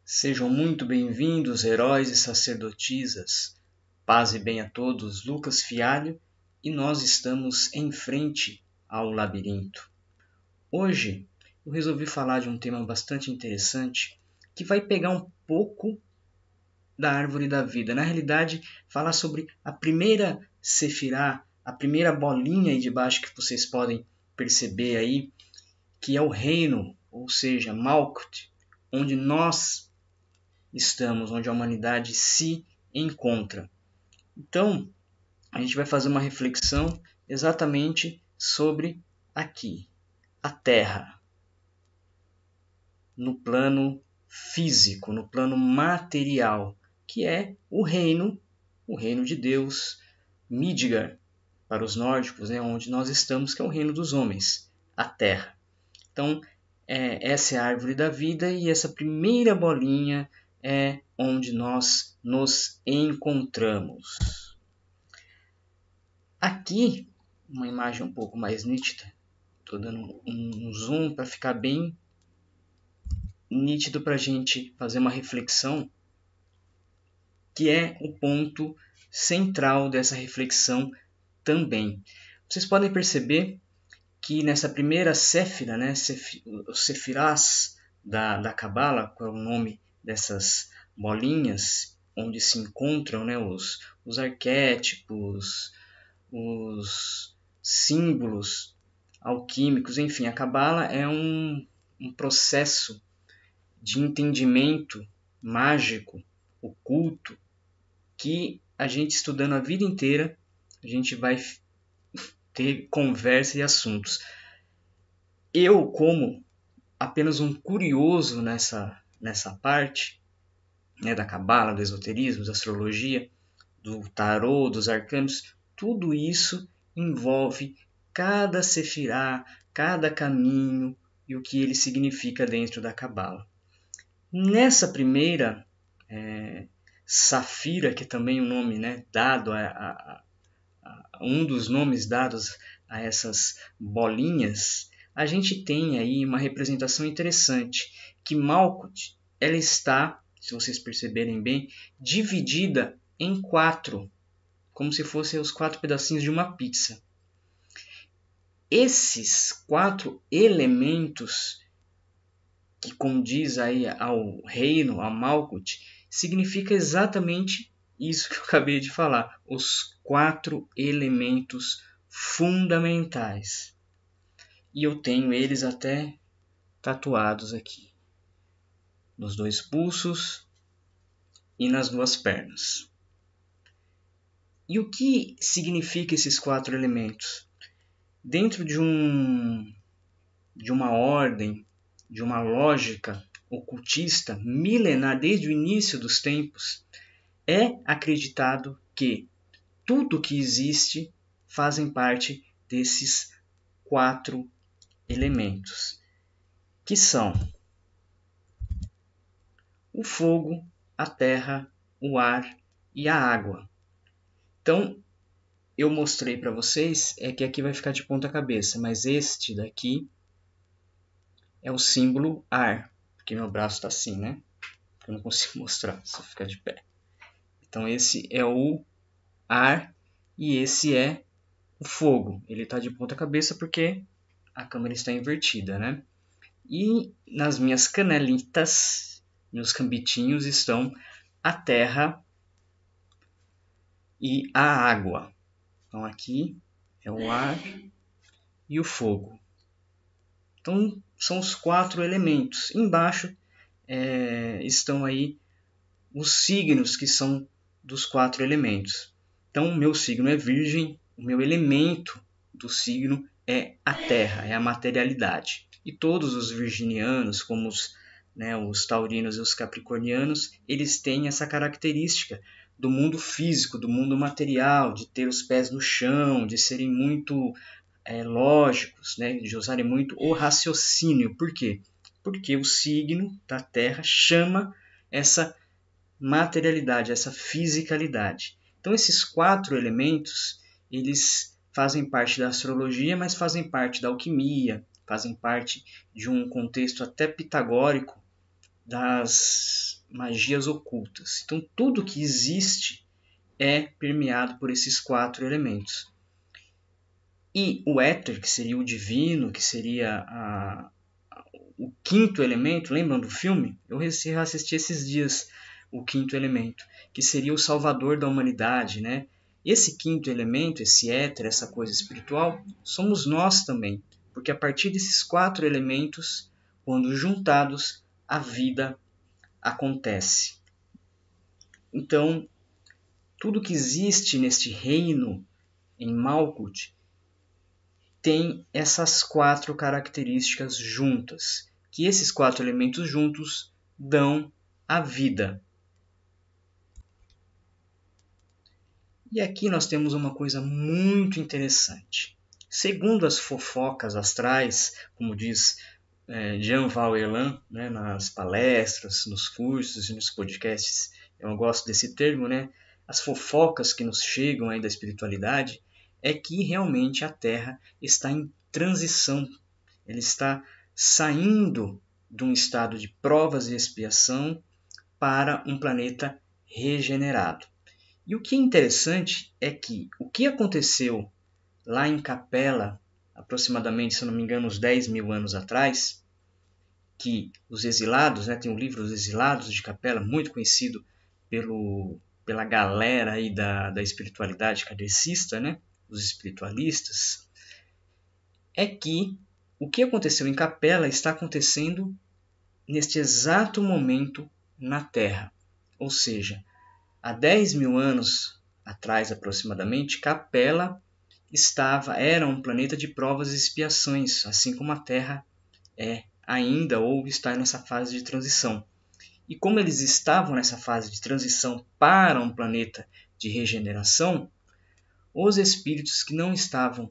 Sejam muito bem-vindos, heróis e sacerdotisas. Paz e bem a todos, Lucas Fialho, e nós estamos em frente ao labirinto. Hoje eu resolvi falar de um tema bastante interessante que vai pegar um pouco da árvore da vida. Na realidade, falar sobre a primeira sefirá, a primeira bolinha aí de baixo que vocês podem perceber aí, que é o reino, ou seja, Malkuth, onde nós estamos, onde a humanidade se encontra. Então, a gente vai fazer uma reflexão exatamente sobre aqui, a Terra, no plano físico, no plano material, que é o reino de Deus, Midgard, para os nórdicos, onde nós estamos, que é o reino dos homens, a Terra. Então, essa é a árvore da vida e essa primeira bolinha é onde nós nos encontramos. Aqui, uma imagem um pouco mais nítida. Estou dando um zoom para ficar bem nítido para a gente fazer uma reflexão, que é o ponto central dessa reflexão também. Vocês podem perceber que nessa primeira séfira, os sefirás da Cabala, qual é o nome dessas bolinhas, onde se encontram os arquétipos, os símbolos alquímicos, enfim, a Cabala é um processo de entendimento mágico, oculto, que a gente estudando a vida inteira, a gente vai ter conversa e assuntos. Eu, como apenas um curioso nessa parte, da cabala, do esoterismo, da astrologia, do tarô, dos arcanos, tudo isso envolve cada sefirá, cada caminho e o que ele significa dentro da cabala. Nessa primeira safira, que é também o nome dado um dos nomes dados a essas bolinhas, a gente tem aí uma representação interessante, que Malkuth, ela está, se vocês perceberem bem, dividida em 4, como se fossem os 4 pedacinhos de uma pizza. Esses 4 elementos que condiz aí ao reino, a Malkuth, significa exatamente isso que eu acabei de falar, os 4 elementos fundamentais. E eu tenho eles até tatuados aqui, nos 2 pulsos e nas 2 pernas. E o que significa esses 4 elementos? Dentro de uma ordem, de uma lógica ocultista milenar desde o início dos tempos, é acreditado que tudo que existe fazem parte desses 4 elementos, que são o fogo, a terra, o ar e a água. Então, eu mostrei para vocês que aqui vai ficar de ponta cabeça, mas este daqui é o símbolo ar, porque meu braço está assim, né? Eu não consigo mostrar se eu ficar de pé. Então esse é o ar e esse é o fogo. Ele está de ponta cabeça porque a câmera está invertida, né? E nas minhas canelitas, meus cambitinhos, estão a terra e a água. Então aqui é o ar e o fogo. Então são os 4 elementos. Embaixo estão aí os signos que são dos 4 elementos. Então o meu signo é Virgem, o meu elemento do signo é a terra, é a materialidade. E todos os virginianos, como os taurinos e os capricornianos, eles têm essa característica do mundo físico, do mundo material, de ter os pés no chão, de serem muito lógicos, de usarem muito o raciocínio. Por quê? Porque o signo da Terra chama essa materialidade, essa fisicalidade. Então esses 4 elementos, eles fazem parte da astrologia, mas fazem parte da alquimia, fazem parte de um contexto até pitagórico das magias ocultas. Então tudo que existe é permeado por esses 4 elementos. E o éter, que seria o divino, que seria o 5º elemento, lembram do filme? Eu assisti esses dias o 5º elemento, que seria o salvador da humanidade, né? Esse 5º elemento, esse éter, essa coisa espiritual, somos nós também, porque a partir desses 4 elementos, quando juntados, a vida acontece. Então, tudo que existe neste reino, em Malkuth, tem essas 4 características juntas, que esses 4 elementos juntos dão a vida. E aqui nós temos uma coisa muito interessante. Segundo as fofocas astrais, como diz Jean Valjean, né, nas palestras, nos cursos e nos podcasts, eu gosto desse termo, né? As fofocas que nos chegam aí da espiritualidade, é que realmente a Terra está em transição. Ele está saindo de um estado de provas e expiação para um planeta regenerado. E o que é interessante é que o que aconteceu lá em Capela, aproximadamente, se eu não me engano, uns 10 mil anos atrás, que os exilados, né, tem o livro Os Exilados de Capela, muito conhecido pela galera aí da espiritualidade kardecista, né, os espiritualistas, é que o que aconteceu em Capela está acontecendo neste exato momento na Terra. Ou seja, há 10 mil anos atrás, aproximadamente, Capela era um planeta de provas e expiações, assim como a Terra é ainda ou está nessa fase de transição. E como eles estavam nessa fase de transição para um planeta de regeneração, os espíritos que não estavam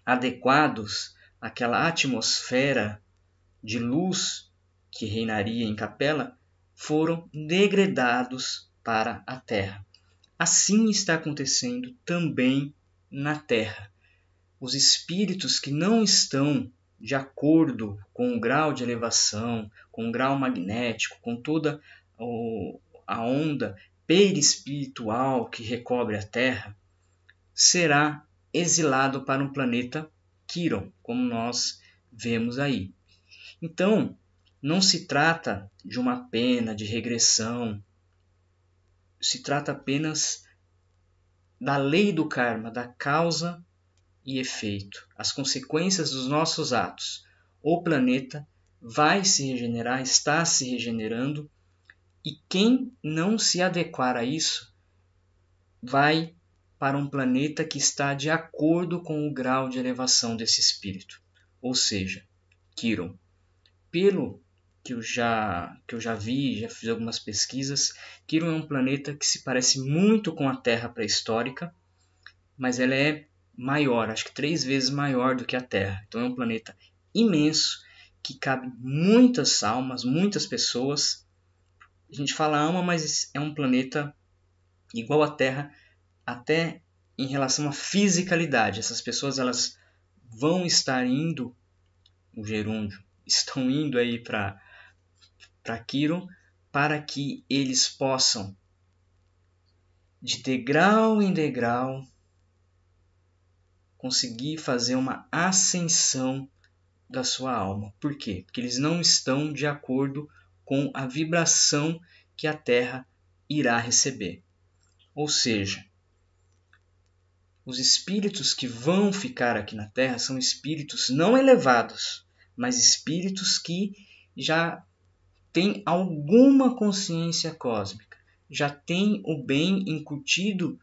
adequados àquela atmosfera de luz que reinaria em Capela foram degradados para a Terra. Assim está acontecendo também na Terra. Os espíritos que não estão de acordo com o grau de elevação, com o grau magnético, com toda a onda perispiritual que recobre a Terra, será exilado para um planeta Quiron, como nós vemos aí. Então, não se trata de uma pena de regressão, se trata apenas da lei do karma, da causa e efeito, as consequências dos nossos atos. O planeta vai se regenerar, está se regenerando, e quem não se adequar a isso vai para um planeta que está de acordo com o grau de elevação desse espírito, ou seja, Quiron. Pelo que eu já vi, já fiz algumas pesquisas, Quiron é um planeta que se parece muito com a Terra pré-histórica, mas ela é maior, acho que 3 vezes maior do que a Terra. Então é um planeta imenso, que cabe muitas almas, muitas pessoas. A gente fala alma, mas é um planeta igual à Terra, até em relação à fisicalidade. Essas pessoas elas vão estar indo, o gerúndio, estão indo aí para Quiron, para que eles possam, de degrau em degrau, conseguir fazer uma ascensão da sua alma. Por quê? Porque eles não estão de acordo com a vibração que a Terra irá receber. Ou seja, os espíritos que vão ficar aqui na Terra são espíritos não elevados, mas espíritos que já têm alguma consciência cósmica, já têm o bem incutido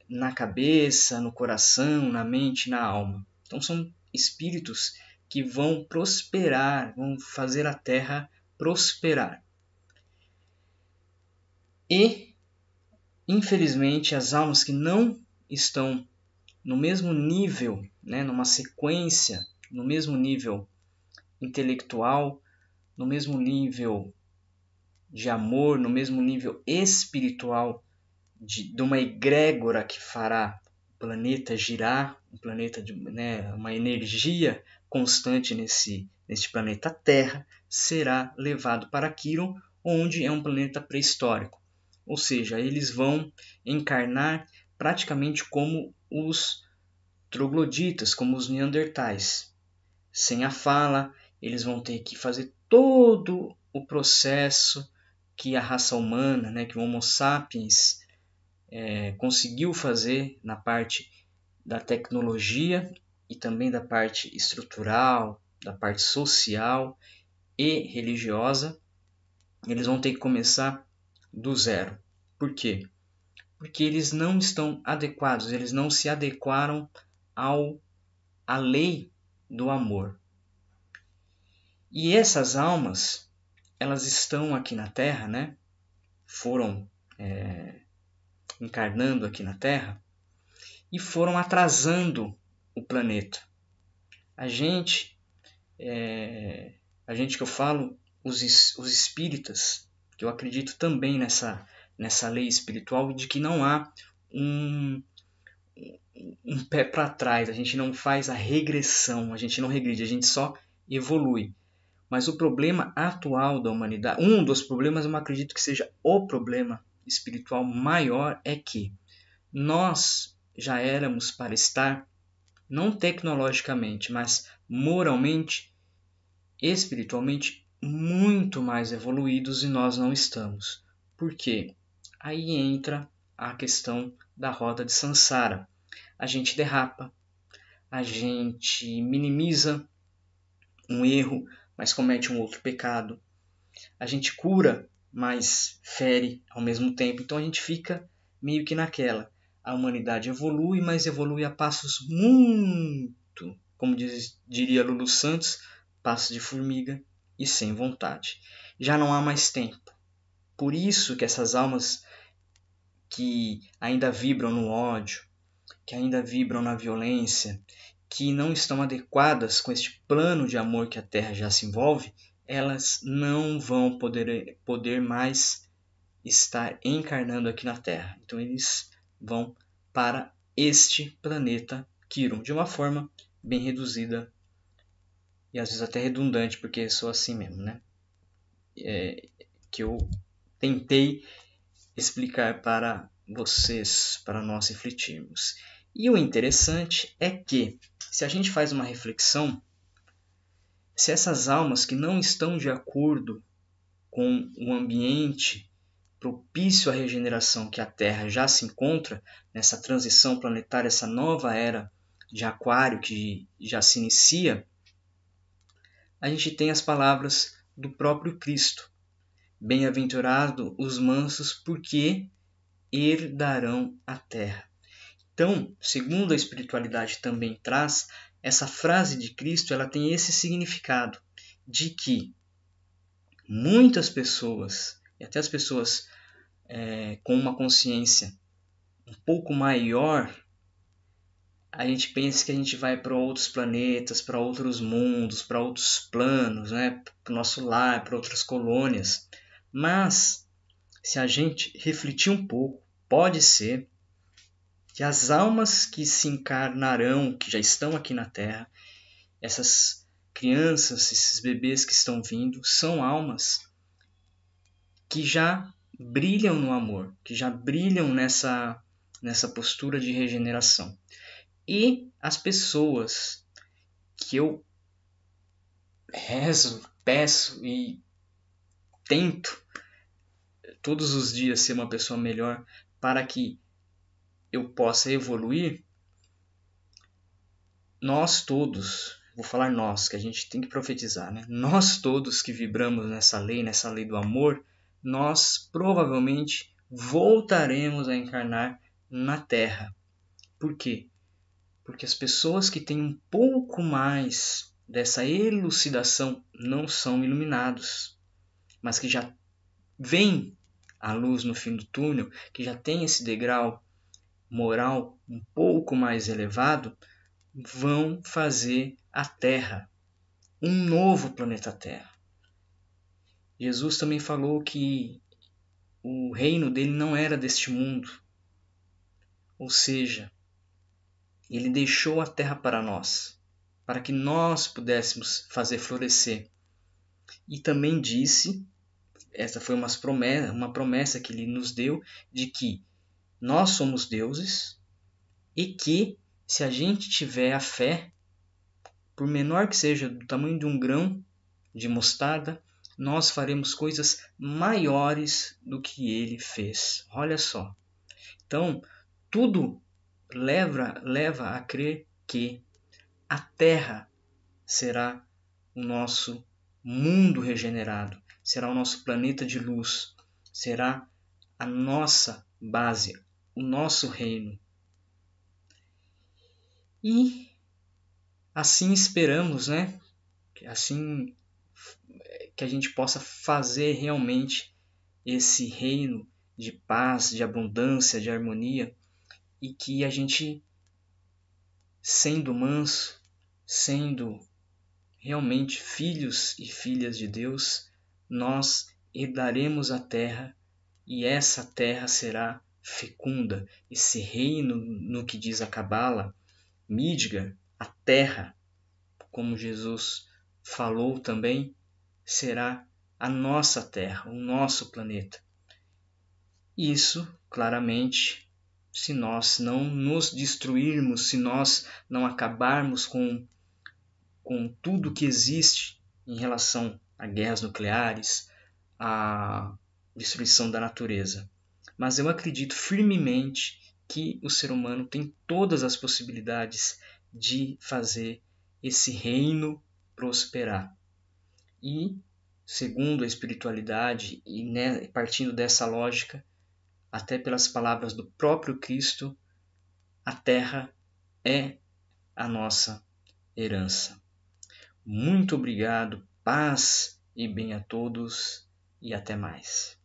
na cabeça, no coração, na mente, na alma. Então são espíritos que vão prosperar, vão fazer a Terra prosperar. E, infelizmente, as almas que não estão no mesmo nível, né, numa sequência, no mesmo nível intelectual, no mesmo nível de amor, no mesmo nível espiritual de uma egrégora que fará o planeta girar, um planeta de uma energia constante nesse planeta Terra, será levado para Quiron, onde é um planeta pré-histórico. Ou seja, eles vão encarnar praticamente como os trogloditas, como os neandertais. Sem a fala, eles vão ter que fazer todo o processo que a raça humana, né, que o Homo sapiens conseguiu fazer na parte da tecnologia e também da parte estrutural, da parte social e religiosa. Eles vão ter que começar do zero. Por quê? Porque eles não estão adequados, eles não se adequaram à lei do amor. E essas almas, elas estão aqui na Terra, né? Foram encarnando aqui na Terra e foram atrasando o planeta. A gente que eu falo, os espíritas, que eu acredito também nessa lei espiritual de que não há um pé para trás, a gente não faz a regressão, a gente não regride, a gente só evolui. Mas o problema atual da humanidade, um dos problemas, eu acredito que seja o problema espiritual maior, é que nós já éramos para estar, não tecnologicamente, mas moralmente, espiritualmente, muito mais evoluídos e nós não estamos. Por quê? Aí entra a questão da roda de Sansara. A gente derrapa, a gente minimiza um erro, mas comete um outro pecado. A gente cura, mas fere ao mesmo tempo. Então a gente fica meio que naquela. A humanidade evolui, mas evolui a passos muito, como diria Lulu Santos, passos de formiga e sem vontade. Já não há mais tempo. Por isso que essas almas que ainda vibram no ódio, que ainda vibram na violência, que não estão adequadas com este plano de amor que a Terra já se envolve, elas não vão poder mais estar encarnando aqui na Terra. Então eles vão para este planeta Quirum, de uma forma bem reduzida e às vezes até redundante, porque sou assim mesmo, né? Que eu tentei explicar para vocês, para nós refletirmos. E o interessante é que, se a gente faz uma reflexão, se essas almas que não estão de acordo com o ambiente propício à regeneração que a Terra já se encontra, nessa transição planetária, essa nova era de Aquário que já se inicia, a gente tem as palavras do próprio Cristo. Bem-aventurados os mansos, porque herdarão a terra. Então, segundo a espiritualidade também traz, essa frase de Cristo ela tem esse significado de que muitas pessoas, e até as pessoas com uma consciência um pouco maior, a gente pensa que a gente vai para outros planetas, para outros mundos, para outros planos, né? Para o nosso lar, para outras colônias. Mas, se a gente refletir um pouco, pode ser que as almas que se encarnarão, que já estão aqui na Terra, essas crianças, esses bebês que estão vindo, são almas que já brilham no amor, que já brilham nessa postura de regeneração. E as pessoas que eu rezo, peço e tento todos os dias ser uma pessoa melhor para que eu possa evoluir, nós todos, vou falar nós, que a gente tem que profetizar, né? Nós todos que vibramos nessa lei do amor, nós provavelmente voltaremos a encarnar na Terra. Por quê? Porque as pessoas que têm um pouco mais dessa elucidação não são iluminados, mas que já veem a luz no fim do túnel, que já tem esse degrau moral um pouco mais elevado, vão fazer a Terra, um novo planeta Terra. Jesus também falou que o reino dele não era deste mundo, ou seja, ele deixou a Terra para nós, para que nós pudéssemos fazer florescer. E também disse essa foi uma promessa que ele nos deu de que nós somos deuses e que se a gente tiver a fé, por menor que seja, do tamanho de um grão de mostarda, nós faremos coisas maiores do que ele fez. Olha só. Então, tudo leva a crer que a Terra será o nosso mundo regenerado, será o nosso planeta de luz, será a nossa base, o nosso reino. E assim esperamos, né? Assim que a gente possa fazer realmente esse reino de paz, de abundância, de harmonia, e que a gente, sendo manso, sendo realmente filhos e filhas de Deus, nós herdaremos a terra e essa terra será fecunda. Esse reino, no que diz a Cabala, Midgar, a terra, como Jesus falou também, será a nossa terra, o nosso planeta. Isso, claramente, se nós não nos destruirmos, se nós não acabarmos com tudo que existe em relação a guerras nucleares, a destruição da natureza. Mas eu acredito firmemente que o ser humano tem todas as possibilidades de fazer esse reino prosperar. E, segundo a espiritualidade, e partindo dessa lógica, até pelas palavras do próprio Cristo, a terra é a nossa herança. Muito obrigado, paz e bem a todos e até mais.